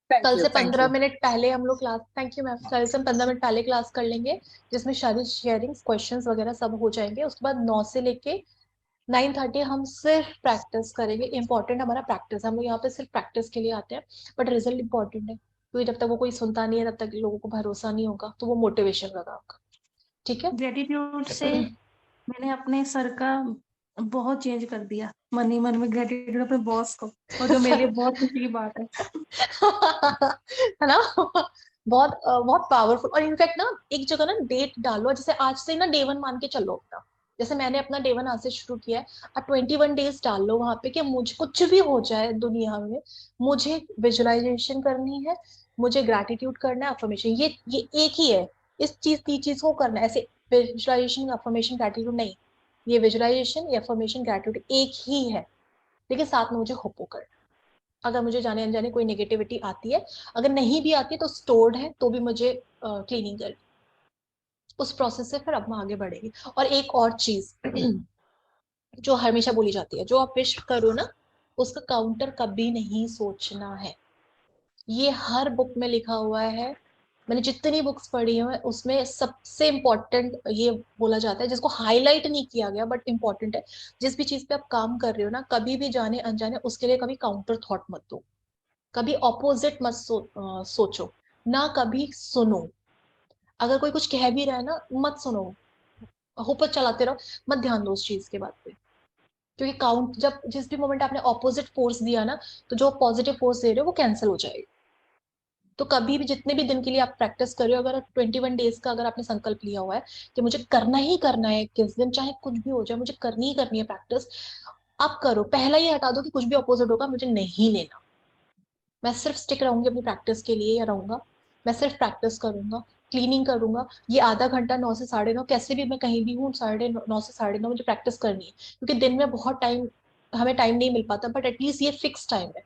थैंक कल यू, से थैंक 15 यू। मिनट पहले हम लोग क्लास, थैंक यू मैम, कल से हम 15 मिनट पहले क्लास कर लेंगे, जिसमें सारी शेयरिंग, क्वेश्चंस वगैरह सब हो जाएंगे। उसके बाद 9 से लेके 9:30 हम सिर्फ प्रैक्टिस करेंगे। इंपॉर्टेंट हमारा प्रैक्टिस, हम लोग यहाँ पे सिर्फ प्रैक्टिस के लिए आते हैं, बट रिजल्ट इंपॉर्टेंट है, क्योंकि जब तक वो कोई सुनता नहीं है तब तक लोगों को भरोसा नहीं होगा, तो वो मोटिवेशन लगा आपका। ठीक है। ग्रेटिट्यूड से मैंने अपने सर का बहुत चेंज कर दिया, मन ही मन में ग्रेटिट्यूड अपने बॉस को, और जो मेरे लिए बहुत खुशी की बात है। है ना? बहुत पावरफुल। और इनफैक्ट ना एक जगह ना डेट डालो, जैसे आज से ना डे 1 मान के चलो अपना, जैसे मैंने अपना डे 1 आज से शुरू किया है, और 21 डेज डाल लो वहां पे कि मुझे कुछ भी हो जाए दुनिया में, मुझे विजुअलाइजेशन करनी है, मुझे ग्रैटिट्यूड करना है, अफर्मेशन, ये एक ही है। इस चीज को करना है ऐसे, विजुअलाइजेशन, अफर्मेशन, ग्रैटिट्यूड नहीं। ये विजुअलाइजेशन, ये अफर्मेशन, ग्रैटिट्यूड एक ही है, लेकिन साथ में मुझे होपो करना है। अगर मुझे जाने अनजाने कोई नेगेटिविटी आती है, अगर नहीं भी आती तो स्टोर्ड है, तो भी मुझे क्लीनिंग कर, उस प्रोसेस से फिर अब हम आगे बढ़ेंगे। और एक और चीज जो हमेशा बोली जाती है, जो आप विश करो ना, उसका काउंटर कभी नहीं सोचना है। ये हर बुक में लिखा हुआ है, मैंने जितनी बुक्स पढ़ी हैं उसमें सबसे इम्पोर्टेंट ये बोला जाता है, जिसको हाईलाइट नहीं किया गया बट इम्पोर्टेंट है। जिस भी चीज पे आप काम कर रहे हो ना, कभी भी जाने अनजाने उसके लिए कभी काउंटर थॉट मत दो, कभी ऑपोजिट मत सोचो, ना कभी सुनो। अगर कोई कुछ कह भी रहा है ना, मत सुनो, ऊपर चलाते रहो, मत ध्यान दो उस चीज के बात पे। क्योंकि काउंट, जब जिस भी मोमेंट आपने ऑपोजिट फोर्स दिया ना, तो जो पॉजिटिव फोर्स दे रहे हो वो कैंसिल हो जाएगी। तो कभी भी, जितने भी दिन के लिए आप प्रैक्टिस कर रहे हो, अगर 21 डेज का अगर आपने संकल्प लिया हुआ है कि मुझे करना ही करना है, किस दिन चाहे कुछ भी हो जाए मुझे करनी ही करनी है प्रैक्टिस, आप करो। पहला ही हटा दो कि कुछ भी अपोजिट होगा मुझे नहीं लेना, मैं सिर्फ स्टिक रहूंगी अपनी प्रैक्टिस के लिए, या रहूंगा, मैं सिर्फ प्रैक्टिस करूंगा, क्लीनिंग करूंगा, ये आधा घंटा 9 से 9:30, कैसे भी मैं कहीं भी हूँ, 9:30 से 9:30 मुझे प्रैक्टिस करनी है। क्योंकि दिन में बहुत टाइम, हमें टाइम नहीं मिल पाता, बट एटलीस्ट ये फिक्स टाइम है।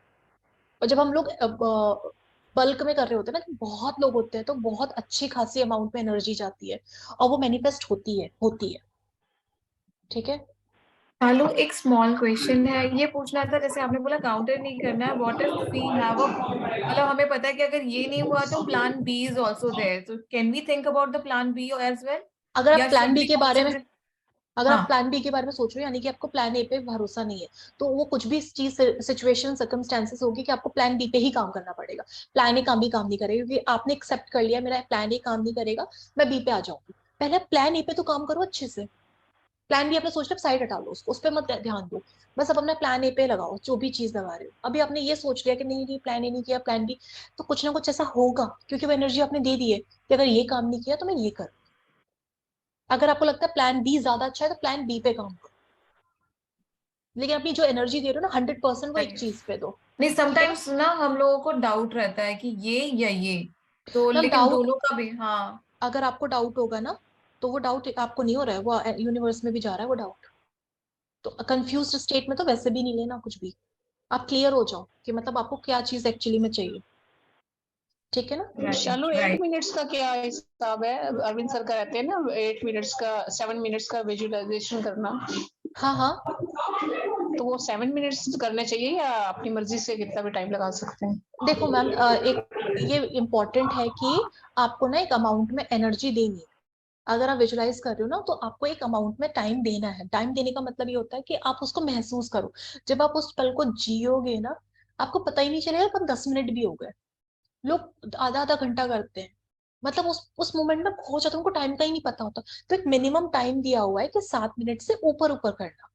और जब हम लोग बल्क में कर रहे होते हैं ना, बहुत लोग होते हैं, तो बहुत अच्छी खासी अमाउंट में एनर्जी जाती है, और वो मैनिफेस्ट होती है। ठीक है, चालू एक स्मॉल क्वेश्चन है, ये पूछना था, जैसे आपने बोला काउंटर नहीं करना है, what if we have a, मतलब हमें पता है कि अगर ये नहीं हुआ तो plan B is also there, तो can we think about the plan B as well, अगर आप या प्लान शुड बी वी के बारे में कंसीडर? अगर आप हाँ, प्लान बी के बारे में सोच रहे हो, यानी कि आपको प्लान ए पे भरोसा नहीं है, तो वो कुछ भी चीज सिचुएशन सर्कमस्टेंसेस होगी कि आपको प्लान बी पे ही काम करना पड़ेगा। प्लान ए काम नहीं करेगा, क्योंकि आपने एक्सेप्ट कर लिया मेरा प्लान ए काम नहीं करेगा, मैं बी पे आ जाऊंगी। पहले प्लान ए पे तो काम करो अच्छे से। प्लान बी आपने सोच लिया, साइड हटा लो उसको, उस पर मत ध्यान दो। बस अब अपना प्लान ए पे लगाओ, जो भी चीज लगा रहे हो। अभी आपने ये सोच लिया कि नहीं नहीं प्लान ए नहीं किया, प्लान बी, तो कुछ ना कुछ ऐसा होगा, क्योंकि वो एनर्जी आपने दे दी है कि अगर ये काम नहीं किया तो मैं ये करूँ। अगर आपको लगता है प्लान बी ज्यादा अच्छा है, तो प्लान बी पे काम करो, लेकिन अपनी जो एनर्जी दे रहे हो ना 100% वो एक चीज पे दो। नहीं, ठीक है ना समटाइम्स ना हम लोगों को डाउट रहता है कि ये या ये, तो मैम? लेकिन डाउट, दोनों का भी, हाँ। अगर आपको डाउट होगा ना, तो वो डाउट आपको नहीं हो रहा है, वो यूनिवर्स में भी जा रहा है वो डाउट। तो कंफ्यूज्ड स्टेट में तो वैसे भी नहीं लेना कुछ भी। आप क्लियर हो जाओ कि मतलब आपको क्या चीज एक्चुअली में चाहिए। ठीक है ना? चलो, 8 राइट। मिनट्स का क्या हिसाब है? अरविंद सर का रहते हैं ना 8 मिनट्स का, 7 मिनट्स का विजुअलाइजेशन करना। हाँ हाँ, तो वो 7 मिनट्स करने चाहिए या अपनी मर्जी से कितना भी टाइम लगा सकते हैं? देखो मैम, एक ये इम्पोर्टेंट है कि आपको ना एक अमाउंट में एनर्जी देनी है। अगर आप विजुलाइज कर रहे हो ना, तो आपको एक अमाउंट में टाइम देना है। टाइम देने का मतलब ये होता है कि आप उसको महसूस करो। जब आप उस पल को जियोगे ना, आपको पता ही नहीं चलेगा कब 10 मिनट भी हो गए। लोग आधा आधा घंटा करते हैं, मतलब उस मोमेंट में खो जाते हैं, उनको टाइम का ही नहीं पता होता। तो एक मिनिमम टाइम दिया हुआ है कि 7 मिनट से ऊपर ऊपर करना।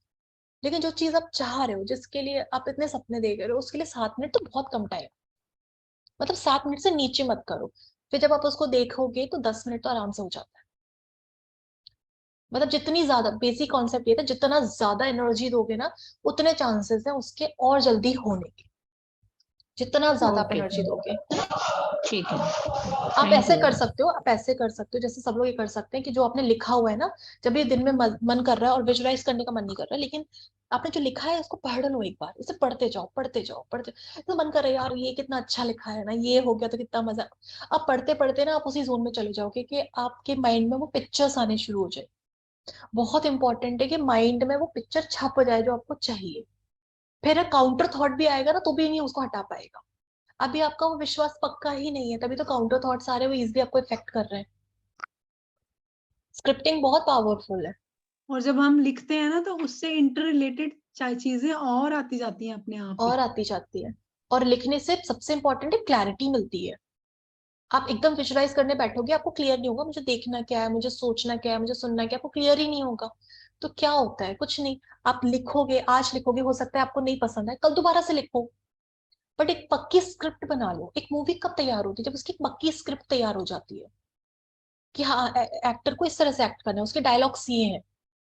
लेकिन जो चीज आप चाह रहे हो, जिसके लिए आप इतने सपने देख रहे हो, उसके लिए 7 मिनट तो बहुत कम टाइम। मतलब 7 मिनट से नीचे मत करो। फिर जब आप उसको देखोगे तो 10 मिनट तो आराम से हो जाता है। मतलब जितनी ज्यादा, बेसिक कॉन्सेप्ट ये था, जितना ज्यादा एनर्जी दोगे ना, उतने चांसेस है उसके और जल्दी होने के। जितना ज्यादा आप ओके, एनर्जी दोगे, है ना? ठीक है, आप थैंक ऐसे यू। कर सकते हो, आप ऐसे कर सकते हो, जैसे सब लोग ये कर सकते हैं कि जो आपने लिखा हुआ है ना, जब ये दिन में मन कर रहा है और विजुलाइज करने का मन नहीं कर रहा है, लेकिन आपने जो लिखा है उसको पढ़ लो एक बार, उसे पढ़ते जाओ पढ़ते जाओ पढ़ते। तो मन कर रहा है यार ये कितना अच्छा लिखा है ना, ये हो गया तो कितना मजा। अब पढ़ते पढ़ते ना आप उसी जोन में चले जाओगे कि आपके माइंड में वो पिक्चर्स आने शुरू हो जाए। बहुत इंपॉर्टेंट है कि माइंड में वो पिक्चर छप जाए जो आपको चाहिए। फिर काउंटर थॉट भी आएगा ना, तो भी नहीं उसको हटा पाएगा। अभी आपका वो विश्वास पक्का ही नहीं है, तभी तो काउंटर थॉट्स आ रहे हैं, वो इजिली आपको इफेक्ट कर रहे हैं। स्क्रिप्टिंग बहुत पावरफुल है। और जब हम लिखते हैं ना तो उससे इंटर रिलेटेड चीजें और आती जाती हैं अपने आप और ही। आती जाती है। और लिखने से सबसे इंपॉर्टेंट है क्लैरिटी मिलती है। आप एकदम विजुलाइज करने बैठोगे, आपको क्लियर नहीं होगा मुझे देखना क्या है, मुझे सोचना क्या है, मुझे सुनना क्या है, आपको क्लियर ही नहीं होगा। तो क्या होता है? कुछ नहीं। आप लिखोगे, आज लिखोगे, हो सकता है आपको नहीं पसंद है, कल दोबारा से लिखो। बट एक पक्की स्क्रिप्ट बना लो। एक मूवी कब तैयार होती है? जब उसकी एक पक्की स्क्रिप्ट तैयार हो जाती है कि हाँ एक्टर को इस तरह से एक्ट करना है, उसके डायलॉग्स ये हैं,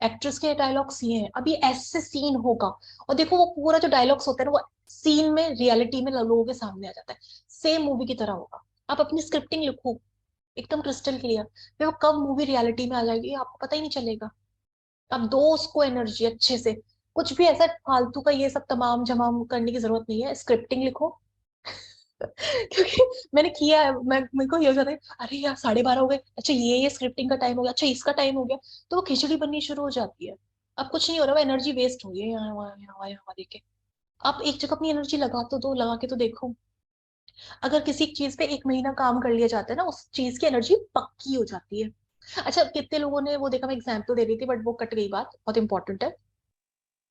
एक्ट्रेस के डायलॉग्स ये हैं, अभी ऐसे सीन होगा। और देखो वो पूरा जो डायलॉग्स होता है ना, वो सीन में रियलिटी में लोगों के सामने आ जाता है, सेम मूवी की तरह होगा। आप अपनी स्क्रिप्टिंग लिखो एकदम क्रिस्टल क्लियर, फिर वो कब मूवी रियलिटी में आ जाएगी आपको पता ही नहीं चलेगा। आप दो उसको एनर्जी अच्छे से। कुछ भी ऐसा फालतू का ये सब तमाम जमाम करने की जरूरत नहीं है, स्क्रिप्टिंग लिखो। क्योंकि मैंने किया है, मेरे को ये हो जाता है, अरे यार 12:30 हो गए, अच्छा ये स्क्रिप्टिंग का टाइम हो गया, अच्छा इसका टाइम हो गया, तो वो खिचड़ी बननी शुरू हो जाती है। अब कुछ नहीं हो रहा, वो एनर्जी वेस्ट हो रही है यहाँ वहाँ यहाँ वहाँ यहाँ देखे। आप एक जगह अपनी एनर्जी लगा तो दो, लगा के तो देखो। अगर किसी चीज पे 1 महीना काम कर लिया जाता है ना, उस चीज की एनर्जी पक्की हो जाती है। अच्छा, कितने लोगों ने वो देखा, मैं एग्जाम्पल दे रही थी बट वो कट गई बात, बहुत इंपॉर्टेंट है।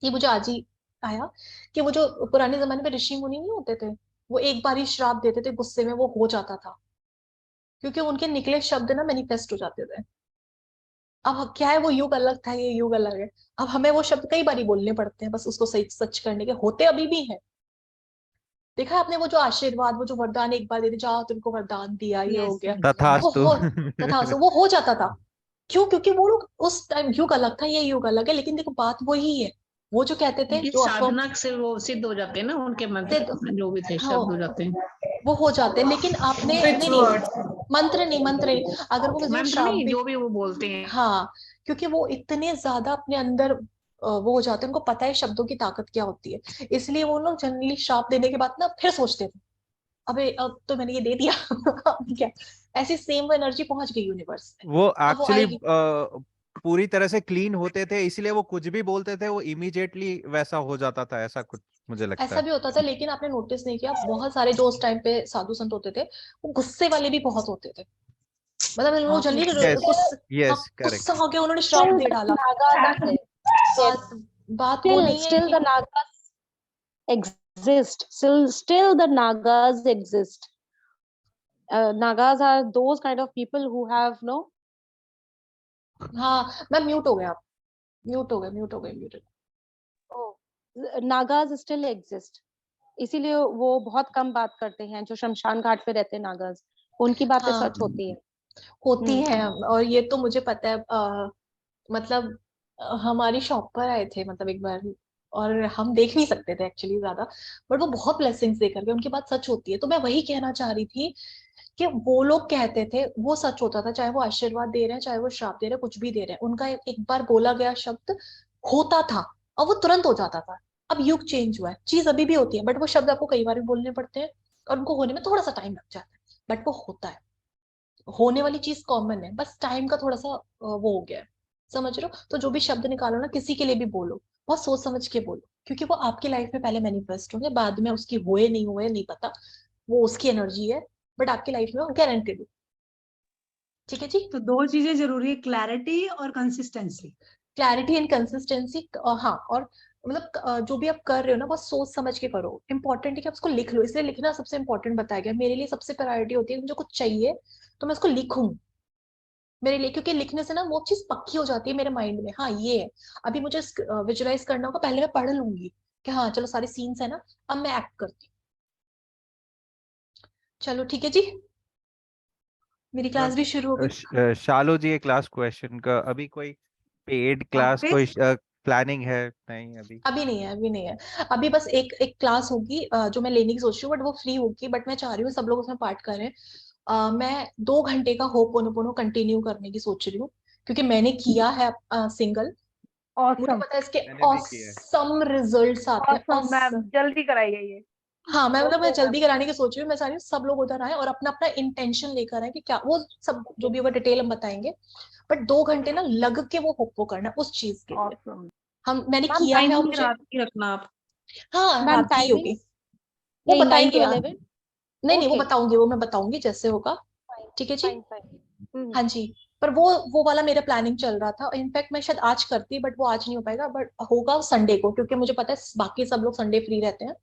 ये मुझे आज ही आया कि वो जो पुराने जमाने में ऋषि मुनि नहीं होते थे, वो एक बार ही श्राप देते थे, गुस्से में वो हो जाता था, क्योंकि उनके निकले शब्द ना मैनिफेस्ट हो जाते थे। अब क्या है, वो युग अलग था, ये युग अलग है। अब हमें वो शब्द कई बारी बोलने पड़ते हैं बस उसको सही सच करने के, होते अभी भी है। देखा है आपने वो जो आशीर्वाद, वो जो वरदान एक बार दे दिया, जाओ तुमको वरदान दिया, ये हो यस गया, वो तथास्तु। हो तथा वो हो जाता था। क्यों? क्योंकि वो लोग उस टाइम, युग अलग था, ये युग अलग है, लेकिन देखो बात वही है। वो जो कहते थे, उनकी जो अफर्म साधना से वो सिद्ध हो जाते हैं ना, उनके से, मंत्र जो भी थे हाँ शब्द हो जाते हैं। वो हो जाते हैं, लेकिन आपने विच नहीं नहीं, वर्ड्स? मंत्र नहीं, अगर वो किसी को मंत्र श्राप नहीं, भी, जो भी वो बोलते हैं। हाँ, क्योंकि वो इतने ज्यादा अपने अंदर वो हो जाते हैं, उनको पता है शब्दों की ताकत क्या होती है, इसलिए वो लोग जनरली श्राप देने के बाद ना फिर सोचते थे, अबे अब तो मैंने ये दे दिया अब क्या। ऐसी सेम वो एनर्जी पहुंच गई यूनिवर्स में, वो अब वो एक्चुअली आएगी। पूरी तरह से क्लीन होते थे, इसलिए वो कुछ भी बोलते थे वो इमीडिएटली वैसा हो जाता था, ऐसा कुछ मुझे लगता ऐसा है। भी होता था, लेकिन आपने नोटिस नहीं किया बहुत सारे जो उस टाइम पे साधु संत होते थे वो गुस्से वाले भी बहुत होते थे। मतलब इन लोगों जल्दी यस हाँ, यस गुस्सा करेक्ट। हो गया, उन्होंने श्राप Still दे the डाला। Nagas are there. Yes. बात बात वो नहीं है Still कि the Nagas exist. Still the Nagas exist. Nagas are those kind of people who have no. हाँ, मैं म्यूट हो गया, म्यूट हो गए mute. Oh, Nagas still exist. इसीलिए वो बहुत कम बात करते हैं, जो शमशान घाट पे रहते हैं नागास, उनकी बातें हाँ सच होती है। होती है, और ये तो मुझे पता है। मतलब हमारी शॉप पर आए थे मतलब एक बार, और हम देख नहीं सकते थे एक्चुअली ज्यादा, बट वो बहुत ब्लेसिंग्स देकर के उनकी बात सच होती है। तो मैं वही कहना चाह रही थी कि वो लोग कहते थे वो सच होता था, चाहे वो आशीर्वाद दे रहे हैं चाहे वो श्राप दे रहे हैं, कुछ भी दे रहे हैं, उनका एक बार बोला गया शब्द होता था और वो तुरंत हो जाता था। अब युग चेंज हुआ है, चीज अभी भी होती है, बट वो शब्द आपको कई बार भी बोलने पड़ते हैं और उनको होने में थोड़ा सा टाइम लग जाता है, बट वो होता है। होने वाली चीज कॉमन है, बस टाइम का थोड़ा सा वो हो गया है, समझ रहे हो? तो जो भी शब्द निकालो ना, किसी के लिए भी बोलो, बहुत सोच समझ के बोलो, क्योंकि वो आपकी लाइफ में पहले मैनिफेस्ट होंगे, बाद में उसकी हुए नहीं पता, वो उसकी एनर्जी है, बट आपकी लाइफ में गारंटेड। ठीक है जी। तो दो चीजें जरूरी है, क्लैरिटी और कंसिस्टेंसी। क्लैरिटी एंड कंसिस्टेंसी, हाँ। और मतलब जो भी आप कर रहे हो ना बहुत सोच समझ के करो। इंपॉर्टेंट है कि आप उसको लिख लो, इसलिए लिखना सबसे इंपॉर्टेंट बताया गया। मेरे लिए सबसे प्रायोरिटी होती है, मुझे कुछ चाहिए तो मैं उसको लिखूं मेरे लिए, क्योंकि लिखने से ना वो चीज पक्की हो जाती है मेरे माइंड में। हाँ ये है, अभी मुझे विजुलाइज करना होगा, पहले मैं पढ़ लूंगी कि हाँ चलो सारे सीन्स है ना, अब मैं एक्ट करती हूँ। चलो ठीक है जी, मेरी क्लास भी शुरू हो गई। शालू जी, एक लास्ट क्वेश्चन का, अभी कोई पेड क्लास कोई प्लानिंग है? नहीं अभी अभी नहीं है, अभी नहीं है। अभी बस एक एक क्लास होगी जो मैं लेने की सोच रही हूँ, बट वो फ्री होगी, बट मैं चाह रही हूँ सब लोग उसमें पार्ट करें। मैं 2 घंटे का होपोनोपोनो कंटिन्यू करने की सोच रही हूँ, क्योंकि मैंने किया है सिंगल। मुझे Awesome. पता है इसके मैंने भी किया है। ऑसम रिजल्ट्स आते हैं। Awesome, मैम जल्दी कराइए ये। हाँ मैं मतलब मैं Okay, जल्दी कराने की सोच रही हूँ। मैं चाह रही हूँ सब लोग उधर आए और अपना अपना इंटेंशन लेकर आए कि क्या वो सब जो भी होगा डिटेल हम बताएंगे, बट 2 घंटे ना लग के वो होपो करना उस चीज के लिए। Awesome. मैंने मैम किया है और टाइमिंग मुझे रात की रखना आप। हाँ मैम रात की ही टाइमिंग होगी, वो यही 9 बताएंगे to यार। 11। नहीं वो Okay, बताऊंगी, वो मैं बताऊंगी जैसे होगा। fine, ठीक है जी। fine, fine. हाँ जी। पर वो वाला मेरा प्लानिंग चल रहा था, इनफैक्ट मैं शायद आज करती, बट वो आज नहीं हो पाएगा, बट होगा संडे को, क्योंकि मुझे पता है बाकी सब लोग संडे फ्री रहते हैं,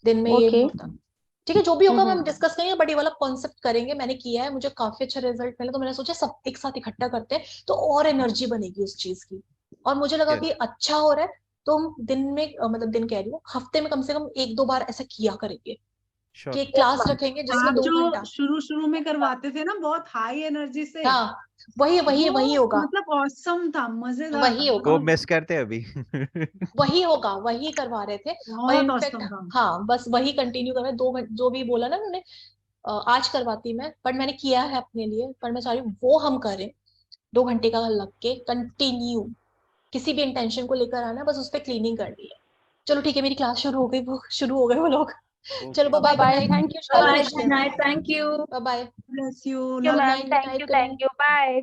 दिन में ये नहीं Okay. होता। ठीक है, जो भी होगा हम डिस्कस करेंगे, बट ये वाला कॉन्सेप्ट करेंगे। मैंने किया है, मुझे काफी अच्छा रिजल्ट मिला, तो मैंने सोचा सब एक साथ इकट्ठा करते हैं तो और एनर्जी बनेगी उस चीज की। और मुझे लगा कि अच्छा हो रहा है, तो हम दिन में मतलब दिन कह रही हूँ, हफ्ते में कम से कम 1-2 बार ऐसा किया करेंगे कि एक क्लास रखेंगे जिसमें आप 2 जो घंटा। शुरू में करवाते थे ना बहुत हाई एनर्जी से, हाँ वही वो होगा, मतलब ऑसम था, मजेदार वही था, होगा, वो बहुत मिस करते हैं अभी। वही होगा, वही करवा रहे थे। और बहुत इनफैक्ट ऑसम था। हाँ बस वही कंटिन्यू कर रहे हैं। 2 घंटे जो भी बोला ना उन्होंने, आज करवाती मैं, बट मैंने किया है अपने लिए, पर मैं चाह रही हूँ वो हम करें 2 घंटे का लग के कंटिन्यू। किसी भी इंटेंशन को लेकर आना, बस उस पर क्लीनिंग करनी है। चलो ठीक है, मेरी क्लास शुरू हो गई, वो शुरू हो गए वो लोग। चलो bye, good Bye. Night, Thank you, कल Shalu. Bye, मिलते good हैं। night, thank you. Bye bye, bless you, Thank you, good ma'am. Night, good Thank night, you. Good Thank night. you. Bye.